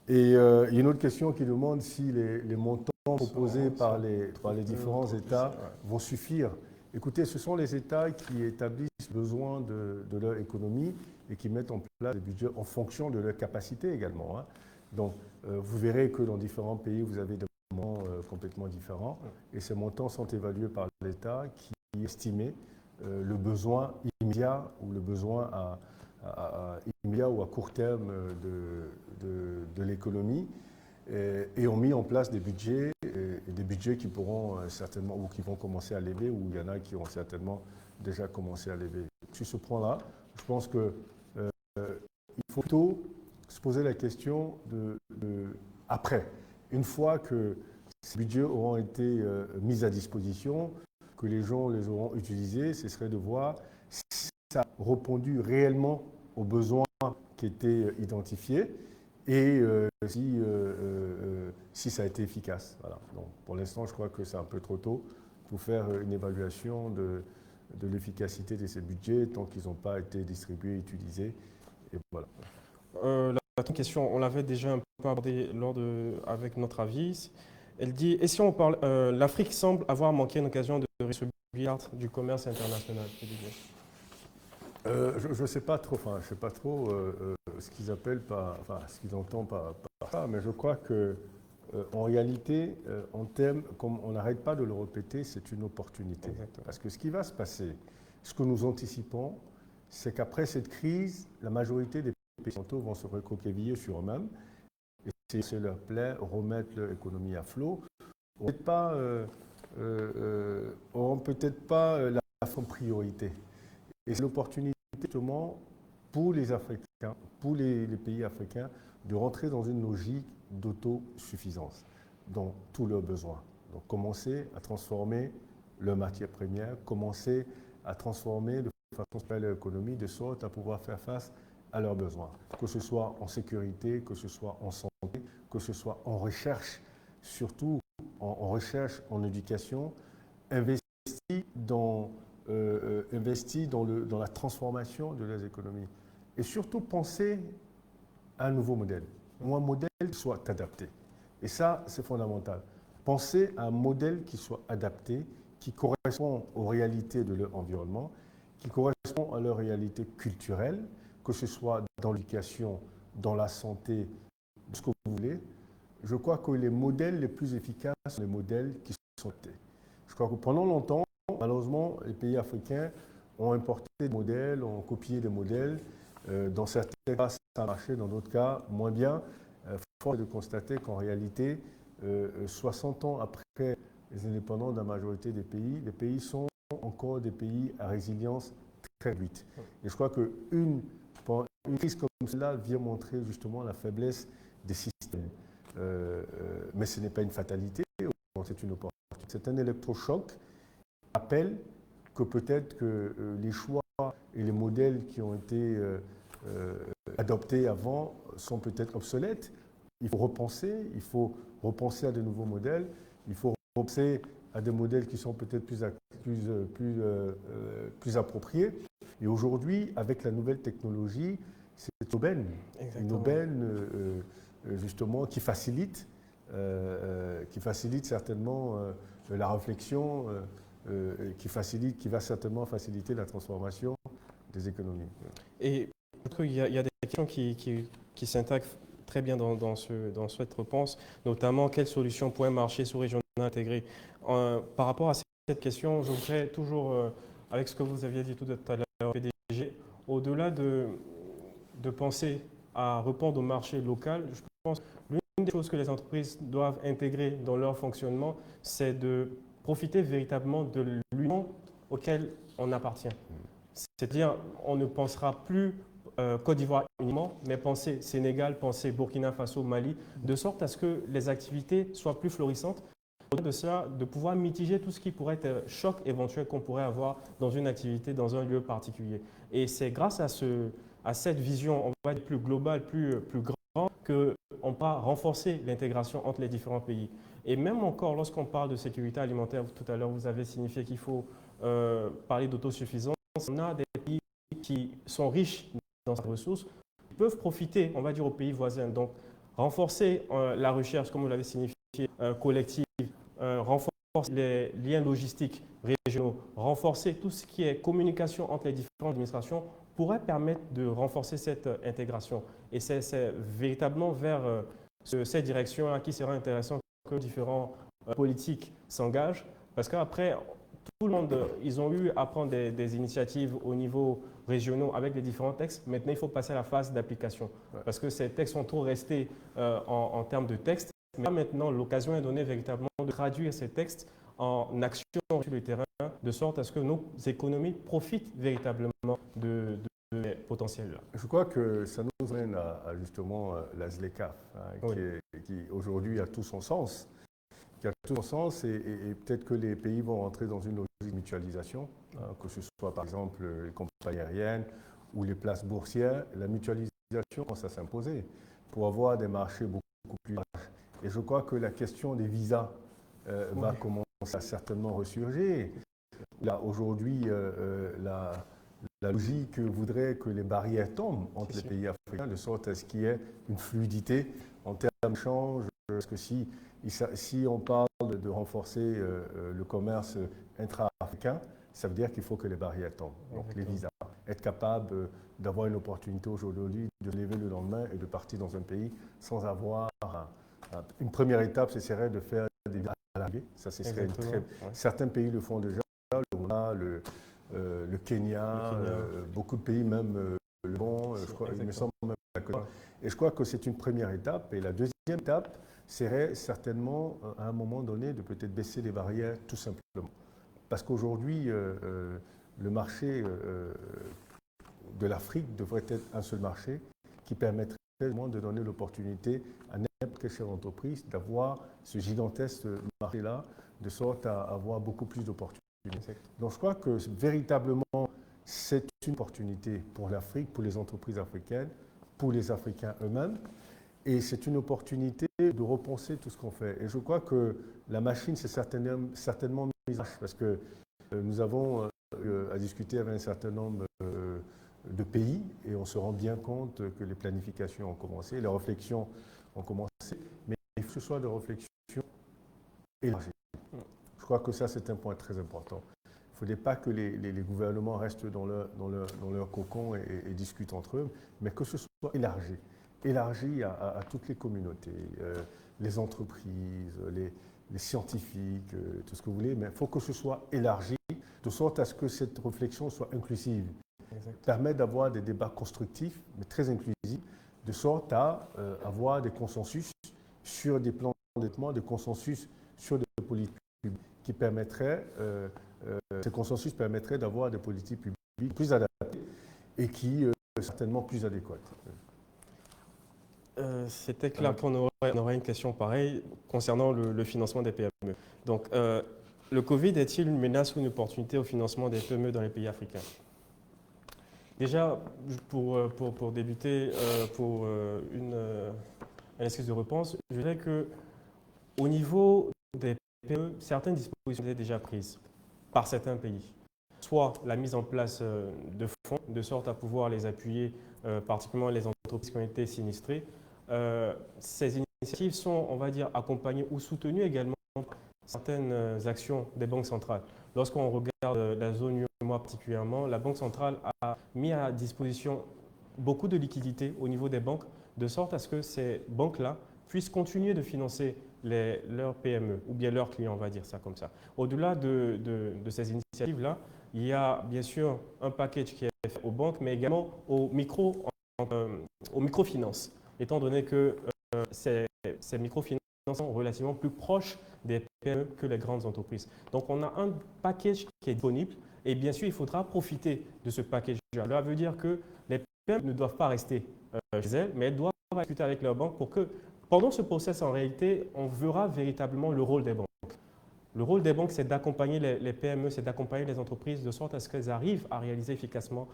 Et il y a une autre question qui demande si les montants proposés par les différents États vont suffire. Écoutez, ce sont les États qui établissent le besoin de leur économie et qui mettent en place des budgets en fonction de leur capacité également. Hein. Donc, vous verrez que dans différents pays, vous avez des montants complètement différents. Et ces montants sont évalués par l'État qui estimait le besoin immédiat ou le besoin immédiat ou à court terme de l'économie et ont mis en place des budgets qui pourront certainement ou qui vont commencer à lever ou il y en a qui ont certainement déjà commencé à lever. Sur ce point-là, je pense que il faut plutôt se poser la question après, une fois que ces budgets auront été mis à disposition, que les gens les auront utilisés, ce serait de voir si ça a répondu réellement aux besoins qui étaient identifiés et si ça a été efficace. Voilà. Donc, pour l'instant, je crois que c'est un peu trop tôt pour faire une évaluation de l'efficacité de ces budgets tant qu'ils n'ont pas été distribués, utilisés. Et voilà. La question, on l'avait déjà un peu abordée avec notre avis. Elle dit, et si on parle, l'Afrique semble avoir manqué une occasion de résoudre du commerce international. Je ne sais pas trop, ce qu'ils appellent ce qu'ils entendent par ça, mais je crois que en réalité, en termes, comme on n'arrête pas de le répéter, c'est une opportunité. Exactement. Parce que ce qui va se passer, ce que nous anticipons, c'est qu'après cette crise, la majorité des pays occidentaux vont se recroqueviller sur eux-mêmes et si c'est leur plaît, remettre leur économie à flot. Auront peut-être pas la priorité. Et c'est l'opportunité justement pour les Africains, pour les pays africains, de rentrer dans une logique d'autosuffisance dans tous leurs besoins. Donc commencer à transformer leurs matières premières, commencer à transformer de façon leur économie de sorte à pouvoir faire face à leurs besoins, que ce soit en sécurité, que ce soit en santé, que ce soit en recherche, surtout en recherche, en éducation, investi dans la transformation de leurs économies. Et surtout penser à un nouveau modèle, ou un modèle qui soit adapté. Et ça, c'est fondamental. Penser à un modèle qui soit adapté, qui correspond aux réalités de leur environnement, qui correspond à leur réalité culturelle, que ce soit dans l'éducation, dans la santé, ce que vous voulez. Je crois que les modèles les plus efficaces sont les modèles qui sont adaptés. Je crois que pendant longtemps, malheureusement, les pays africains ont importé des modèles, ont copié des modèles. Dans certains cas, ça a marché, dans d'autres cas, moins bien. Force est de constater qu'en réalité, 60 ans après les indépendances de la majorité des pays, les pays sont encore des pays à résilience très réduite. Et je crois qu'une crise comme cela vient montrer justement la faiblesse des systèmes. Mais ce n'est pas une fatalité, c'est une opportunité. C'est un électrochoc appelle que peut-être que les choix et les modèles qui ont été adoptés avant sont peut-être obsolètes. Il faut repenser à de nouveaux modèles, il faut repenser à des modèles qui sont peut-être plus appropriés. Et aujourd'hui, avec la nouvelle technologie, c'est une aubaine justement qui facilite certainement la réflexion, qui va certainement faciliter la transformation des économies. Et il y a des questions qui s'intègrent très bien dans cette réponse, notamment quelles solutions pourraient marcher sous régional intégré. Par rapport à cette question, je voudrais toujours, avec ce que vous aviez dit tout à l'heure, PDG, au-delà de penser à répondre au marché local, je pense que l'une une des choses que les entreprises doivent intégrer dans leur fonctionnement, c'est de profiter véritablement de l'union auquel on appartient. C'est-à-dire, on ne pensera plus Côte d'Ivoire uniquement, mais penser Sénégal, penser Burkina Faso, Mali, de sorte à ce que les activités soient plus florissantes. Au-delà de cela, de pouvoir mitiger tout ce qui pourrait être choc éventuel qu'on pourrait avoir dans une activité, dans un lieu particulier. Et c'est grâce à cette vision, on va dire, plus globale, plus grande, qu'on peut renforcer l'intégration entre les différents pays. Et même encore, lorsqu'on parle de sécurité alimentaire, tout à l'heure, vous avez signifié qu'il faut parler d'autosuffisance. On a des pays qui sont riches dans ces ressources, qui peuvent profiter, on va dire, aux pays voisins. Donc, renforcer la recherche, comme vous l'avez signifié, collective, renforcer les liens logistiques régionaux, renforcer tout ce qui est communication entre les différentes administrations pourrait permettre de renforcer cette intégration. Et c'est véritablement vers cette direction qui sera intéressant que différents politiques s'engagent, parce qu'après, tout le monde, ils ont eu à prendre des initiatives au niveau régionaux avec les différents textes. Maintenant, il faut passer à la phase d'application, parce que ces textes sont trop restés en termes de textes. Mais là, maintenant, l'occasion est donnée véritablement de traduire ces textes en action sur le terrain, de sorte à ce que nos économies profitent véritablement de ces potentiels-là. Je crois que ça nous mène à justement la ZLECAf, Oui. qui aujourd'hui a tout son sens. Qui a tout son sens et peut-être que les pays vont entrer dans une logique de mutualisation, que ce soit par exemple les compagnies aériennes ou les places boursières. La mutualisation commence à s'imposer pour avoir des marchés beaucoup plus larges. Et je crois que la question des visas va commencer à certainement ressurgir. Là, aujourd'hui, la logique voudrait que les barrières tombent entre les pays africains, de sorte à ce qu'il y ait une fluidité en termes d'échange. Parce que si on parle de renforcer le commerce intra-africain, ça veut dire qu'il faut que les barrières tombent. Donc les visas, être capable d'avoir une opportunité aujourd'hui de lever le lendemain et de partir dans un pays sans avoir une première étape, ce serait de faire des visas à l'arrivée. Ça, ce serait certains pays le font déjà, le Rwanda, le Kenya, beaucoup de pays, même le Gabon, il me semble même la Côte. Et je crois que c'est une première étape. Et la deuxième étape serait certainement, à un moment donné, de peut-être baisser les barrières tout simplement. Parce qu'aujourd'hui, le marché de l'Afrique devrait être un seul marché qui permettrait de donner l'opportunité à n'importe quelle chef d'entreprise d'avoir ce gigantesque marché-là, de sorte à avoir beaucoup plus d'opportunités. Donc je crois que véritablement, c'est une opportunité pour l'Afrique, pour les entreprises africaines, pour les Africains eux-mêmes. Et c'est une opportunité de repenser tout ce qu'on fait. Et je crois que la machine s'est certainement mise en place, parce que nous avons à discuter avec un certain nombre de pays et on se rend bien compte que les planifications ont commencé, les réflexions ont commencé, mais il faut que ce soit des réflexions élargies. Je crois que ça, c'est un point très important. Il ne faudrait pas que les gouvernements restent dans leur cocon et discutent entre eux, mais que ce soit élargi à toutes les communautés, les entreprises, les scientifiques, tout ce que vous voulez, mais il faut que ce soit élargi de sorte à ce que cette réflexion soit inclusive. Permet d'avoir des débats constructifs, mais très inclusifs, de sorte à avoir des consensus sur des plans d'endettement, des consensus sur des politiques publiques qui permettraient, ces consensus permettraient d'avoir des politiques publiques plus adaptées et qui certainement plus adéquates. C'était clair qu'on aurait une question pareille concernant le financement des PME. Donc, le Covid est-il une menace ou une opportunité au financement des PME dans les pays africains? Déjà, pour débuter, pour un exercice de réponse, je dirais qu'au niveau des PME, certaines dispositions étaient déjà prises par certains pays. Soit la mise en place de fonds, de sorte à pouvoir les appuyer, particulièrement les entreprises qui ont été sinistrées. Ces initiatives sont, on va dire, accompagnées ou soutenues également par certaines actions des banques centrales. Lorsqu'on regarde la zone UEMOA particulièrement, la Banque centrale a mis à disposition beaucoup de liquidités au niveau des banques, de sorte à ce que ces banques-là puissent continuer de financer leurs PME, ou bien leurs clients, on va dire ça comme ça. Au-delà de ces initiatives-là, il y a bien sûr un package qui est fait aux banques, mais également aux microfinances, étant donné que ces microfinancements sont relativement plus proches des PME que les grandes entreprises. Donc, on a un package qui est disponible et bien sûr, il faudra profiter de ce package-là. Cela veut dire que les PME ne doivent pas rester chez elles, mais elles doivent discuter avec leurs banques pour que, pendant ce process, en réalité, on verra véritablement le rôle des banques. Le rôle des banques, c'est d'accompagner les PME, c'est d'accompagner les entreprises de sorte à ce qu'elles arrivent à réaliser efficacement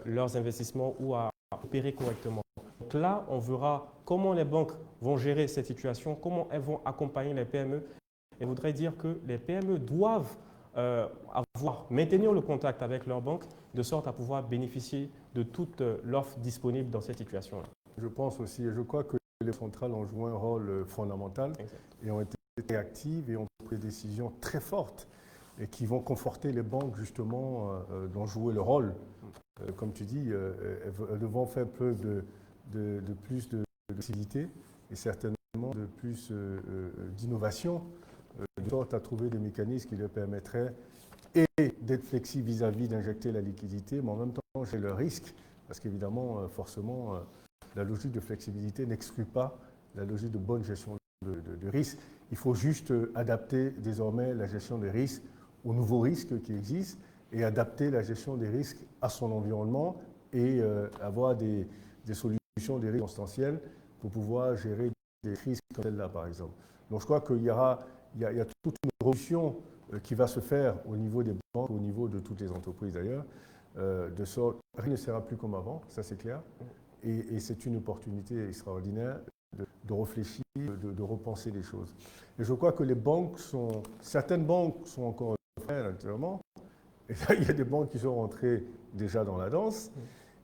leurs investissements ou à opérer correctement. Donc là, on verra comment les banques vont gérer cette situation, comment elles vont accompagner les PME. Et je voudrais dire que les PME doivent maintenir le contact avec leurs banques de sorte à pouvoir bénéficier de toute l'offre disponible dans cette situation-là. Je pense aussi, et je crois que les centrales ont joué un rôle fondamental et ont été très actives et ont pris des décisions très fortes et qui vont conforter les banques justement dans jouer le rôle. Comme tu dis, elles devront faire preuve de plus de flexibilité et certainement de plus d'innovation, de sorte à trouver des mécanismes qui leur permettraient et d'être flexibles vis-à-vis d'injecter la liquidité, mais en même temps j'ai le risque, parce qu'évidemment, forcément, la logique de flexibilité n'exclut pas la logique de bonne gestion de risque. Il faut juste adapter désormais la gestion des risques aux nouveaux risques qui existent et adapter la gestion des risques à son environnement et avoir des solutions, des risques constentiels pour pouvoir gérer des crises comme celle-là, par exemple. Donc je crois qu'il y a toute une révolution qui va se faire au niveau des banques, au niveau de toutes les entreprises d'ailleurs, de sorte rien ne sera plus comme avant, ça c'est clair. Et c'est une opportunité extraordinaire de réfléchir, de repenser les choses. Et je crois que certaines banques sont encore naturellement, et là, il y a des banques qui sont rentrées déjà dans la danse.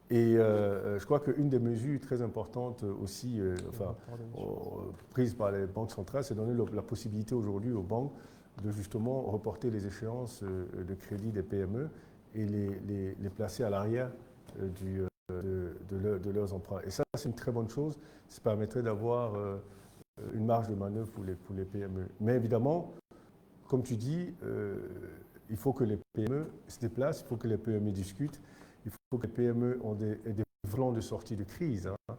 Et je crois qu'une des mesures très importantes aussi, prises par les banques centrales, c'est donner la possibilité aujourd'hui aux banques de justement reporter les échéances de crédit des PME et les placer à l'arrière de leurs emprunts. Et ça, c'est une très bonne chose. Ça permettrait d'avoir une marge de manœuvre pour les PME. Mais évidemment, comme tu dis, il faut que les PME se déplacent, il faut que les PME discutent, il faut que les PME aient des plans de sortie de crise, hein,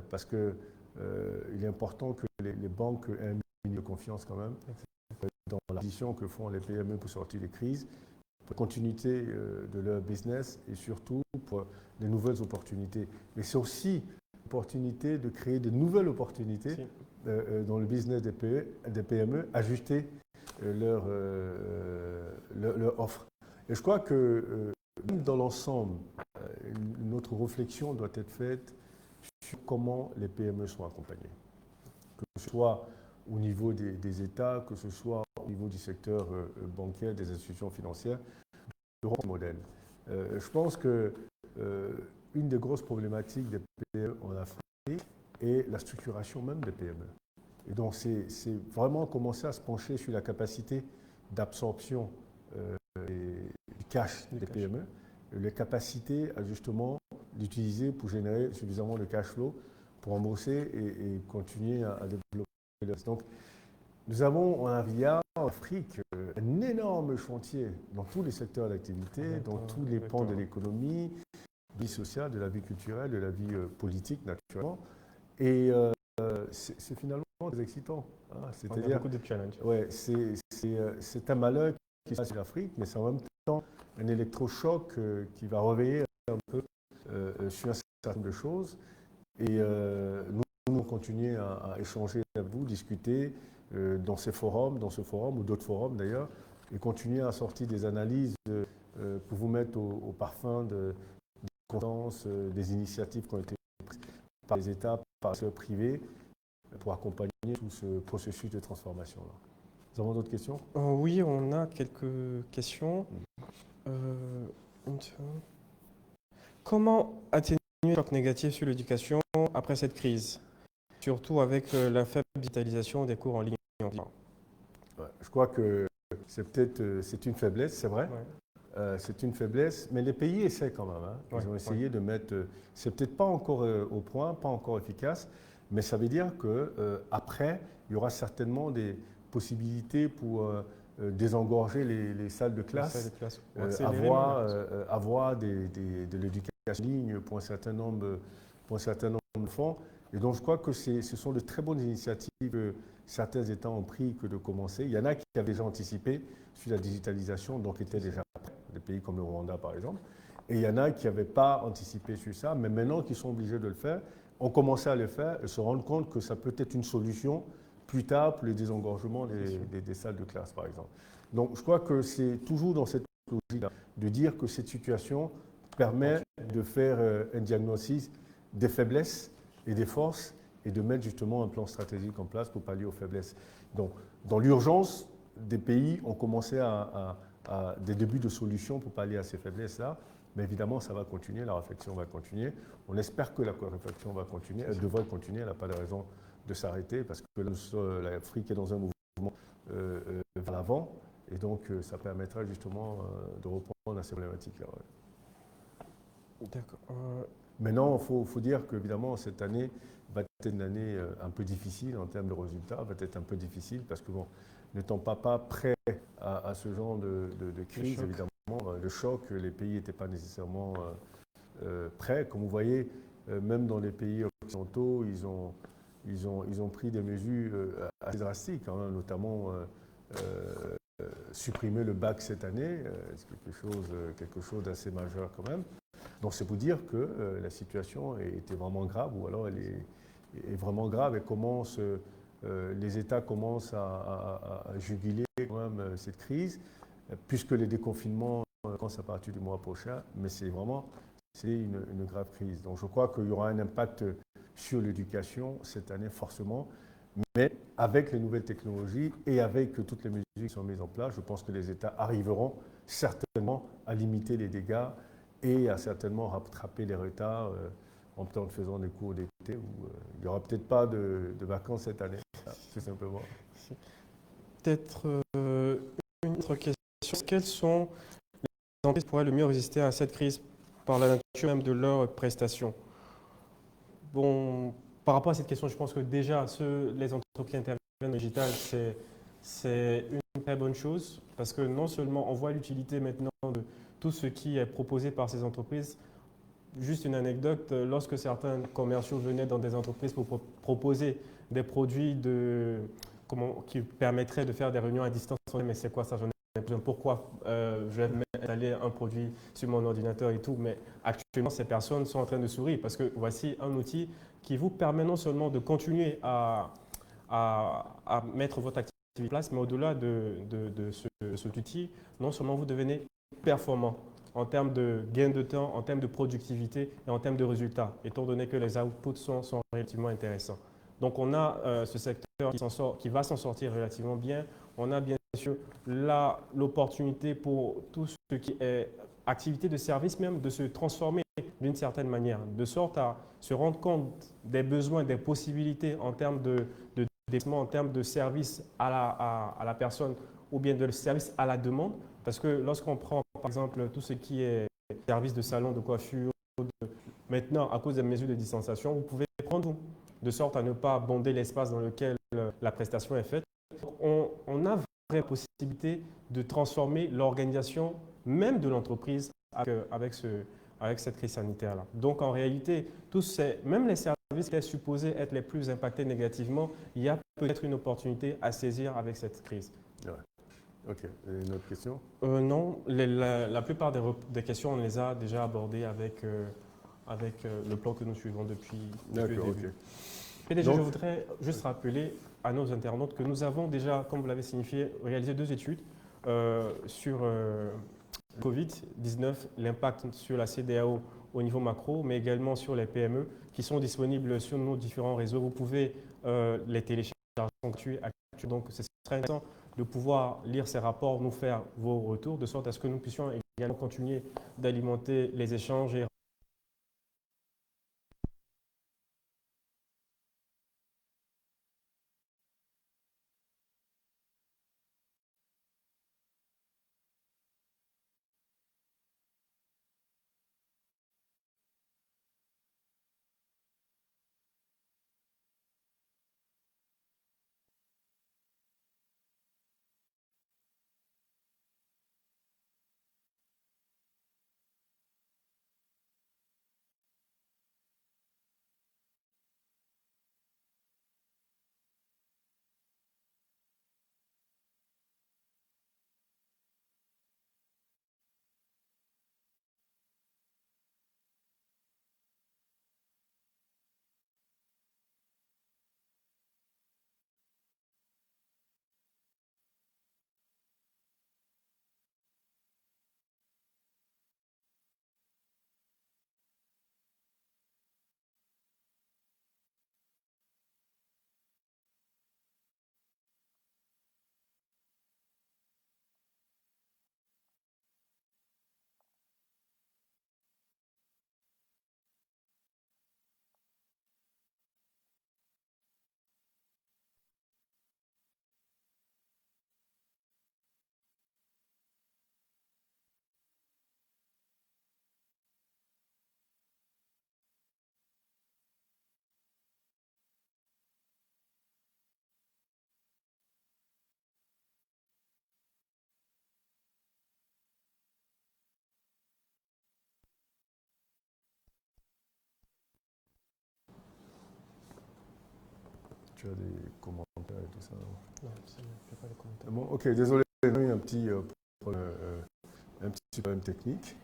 parce qu'il est important que les banques aient un minimum de confiance quand même dans la position que font les PME pour sortir des crises, pour la continuité de leur business et surtout pour les nouvelles opportunités. Mais c'est aussi l'opportunité de créer de nouvelles opportunités dans le business des PME, ajuster leur offre. Et je crois que même dans l'ensemble, notre réflexion doit être faite sur comment les PME sont accompagnées. Que ce soit au niveau des États, que ce soit au niveau du secteur bancaire, des institutions financières, de modèle. Je pense que une des grosses problématiques des PME en Afrique est la structuration même des PME. Et donc, c'est vraiment commencer à se pencher sur la capacité d'absorption du cash des PME, les capacités à justement l'utiliser pour générer suffisamment de cash flow pour rembourser et continuer à développer. Donc, nous avons en Afrique un énorme chantier dans tous les secteurs d'activité, dans tous les pans de l'économie, de la vie sociale, de la vie culturelle, de la vie politique naturellement. Et c'est finalement très excitant. Hein. C'est-à-dire beaucoup de challenges. Ouais, c'est un malheur qui se passe en Afrique, mais c'est en même temps un électrochoc qui va réveiller un peu sur un certain nombre de choses. Et nous continuer à échanger avec vous, discuter dans ce forum ou d'autres forums d'ailleurs, et continuer à sortir des analyses pour vous mettre au parfum des compétences, des initiatives qui ont été prises par les États, par le secteur privé, pour accompagner tout ce processus de transformation-là. Nous avons d'autres questions ? Oui, on a quelques questions. Comment atténuer le choc négatif sur l'éducation après cette crise, surtout avec la faible digitalisation des cours en ligne? Ouais, je crois que c'est une faiblesse, c'est vrai. Ouais. C'est une faiblesse, mais les pays essaient quand même. Hein. Ils ont essayé de mettre. C'est peut-être pas encore au point, pas encore efficace, mais ça veut dire qu'après, il y aura certainement des possibilités pour désengorger les salles de classe, avoir de l'éducation en ligne pour un certain nombre d'enfants. Et donc je crois que ce sont de très bonnes initiatives que certains États ont pris que de commencer. Il y en a qui avaient déjà anticipé sur la digitalisation, donc étaient déjà prêts, des pays comme le Rwanda par exemple. Et il y en a qui n'avaient pas anticipé sur ça, mais maintenant qu'ils sont obligés de le faire, ont commencé à le faire et se rendent compte que ça peut être une solution plus tard pour le désengorgement des salles de classe, par exemple. Donc je crois que c'est toujours dans cette logique de dire que cette situation permet de faire un diagnostic des faiblesses et des forces et de mettre justement un plan stratégique en place pour pallier aux faiblesses. Donc, dans l'urgence, des pays ont commencé à des débuts de solutions pour pallier à ces faiblesses-là. Mais évidemment, ça va continuer, la réflexion va continuer. On espère que la réflexion va continuer, elle devrait continuer, elle n'a pas de raison de s'arrêter parce que l'Afrique est dans un mouvement vers l'avant et donc ça permettra justement de reprendre à ces problématiques-là. Ouais. D'accord. Maintenant, il faut dire qu'évidemment, cette année va être une année un peu difficile en termes de résultats, va être un peu difficile parce que, bon, n'étant pas prêt à ce genre de crise, évidemment, le choc, les pays n'étaient pas nécessairement prêts. Comme vous voyez, même dans les pays occidentaux, ils ont pris des mesures assez drastiques, hein, notamment supprimer le bac cette année, c'est quelque chose d'assez majeur quand même. Donc c'est pour dire que la situation était vraiment grave, ou alors elle est vraiment grave, et les États commencent à juguler quand même cette crise, puisque les déconfinements commencent à partir du mois prochain, mais c'est une grave crise. Donc je crois qu'il y aura un impact sur l'éducation cette année forcément, mais avec les nouvelles technologies et avec toutes les mesures qui sont mises en place, je pense que les États arriveront certainement à limiter les dégâts et à certainement rattraper les retards en faisant des cours d'été où il n'y aura peut-être pas de vacances cette année, tout simplement. Peut-être une autre question. Quelles sont les entreprises qui pourraient le mieux résister à cette crise par la nature même de leurs prestations? Bon, par rapport à cette question, je pense que déjà, les entreprises qui interviennent dans le digital, c'est une très bonne chose parce que non seulement on voit l'utilité maintenant de tout ce qui est proposé par ces entreprises. Juste une anecdote, lorsque certains commerciaux venaient dans des entreprises pour proposer des produits qui permettraient de faire des réunions à distance, on disait, mais c'est quoi ça, j'en ai besoin, pourquoi je vais installer un produit sur mon ordinateur et tout, mais actuellement ces personnes sont en train de sourire parce que voici un outil qui vous permet non seulement de continuer à mettre votre activité en place, mais au-delà de cet outil, non seulement vous devenez performant en termes de gain de temps, en termes de productivité et en termes de résultats, étant donné que les outputs sont relativement intéressants. Donc on a ce secteur qui va s'en sortir relativement bien. On a bien sûr l'opportunité pour tout ce qui est activité de service même de se transformer d'une certaine manière, de sorte à se rendre compte des besoins, des possibilités en termes de développement, en termes de service à la personne ou bien de service à la demande. Parce que lorsqu'on prend par exemple tout ce qui est service de salon, de coiffure, maintenant à cause des mesures de distanciation, vous pouvez prendre tout, de sorte à ne pas bonder l'espace dans lequel la prestation est faite. On a vraie possibilité de transformer l'organisation même de l'entreprise avec cette crise sanitaire-là. Donc en réalité, même les services qui étaient supposés être les plus impactés négativement, il y a peut-être une opportunité à saisir avec cette crise. Ouais. Ok, et une autre question? Non, la plupart des questions, on les a déjà abordées avec le plan que nous suivons depuis le début. Okay. PDG, donc, je voudrais juste rappeler à nos internautes que nous avons déjà, comme vous l'avez signifié, réalisé 2 études sur le Covid-19, l'impact sur la CEDEAO au niveau macro, mais également sur les PME, qui sont disponibles sur nos différents réseaux. Vous pouvez les télécharger actuellement, donc c'est très intéressant de pouvoir lire ces rapports, nous faire vos retours, de sorte à ce que nous puissions également continuer d'alimenter les échanges et tu as des commentaires et tout ça. Non, je n'ai pas de commentaires. Bon, ok, désolé, on a eu un petit problème technique.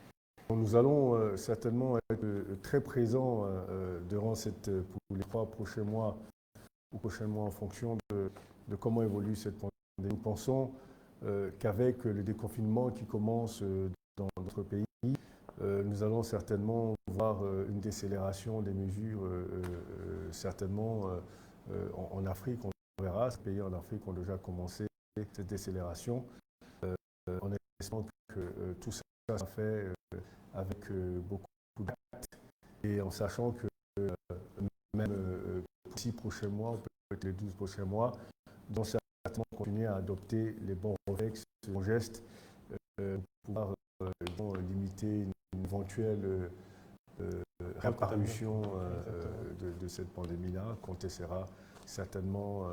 Nous allons certainement être très présents durant pour les 3 prochains mois ou prochainement en fonction de comment évolue cette pandémie. Nous pensons qu'avec le déconfinement qui commence dans notre pays, nous allons certainement voir une décélération des mesures, certainement en Afrique. On verra, ces pays en Afrique ont déjà commencé cette décélération, en espérant que tout ça sera fait avec beaucoup d'actes et en sachant que même pour les 6 prochains mois, peut-être les 12 prochains mois, nous allons certainement continuer à adopter les bons réflexes, les bons gestes, pour pouvoir limiter une éventuelle réparution de cette pandémie-là, quand elle sera certainement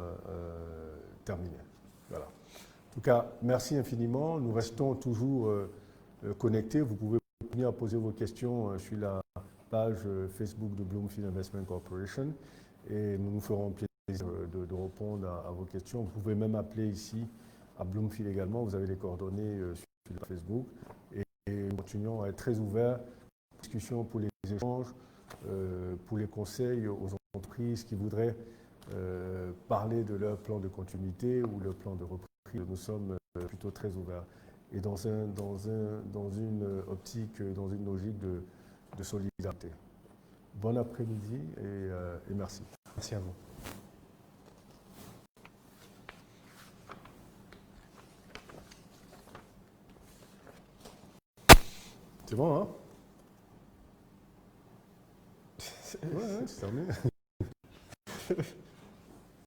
terminée. Voilà. En tout cas, merci infiniment. Nous restons toujours connectés. Vous pouvez continuer à poser vos questions sur la page Facebook de Bloomfield Investment Corporation et nous nous ferons plaisir de répondre à vos questions. Vous pouvez même appeler ici à Bloomfield également. Vous avez les coordonnées sur Facebook et nous continuons à être très ouverts pour les discussions, pour les échanges, pour les conseils aux entreprises qui voudraient parler de leur plan de continuité ou leur plan de reprise. Nous sommes plutôt très ouverts et dans une optique, dans une logique de solidarité. Bon après-midi et merci. Merci à vous. C'est bon, hein? Ouais, c'est terminé.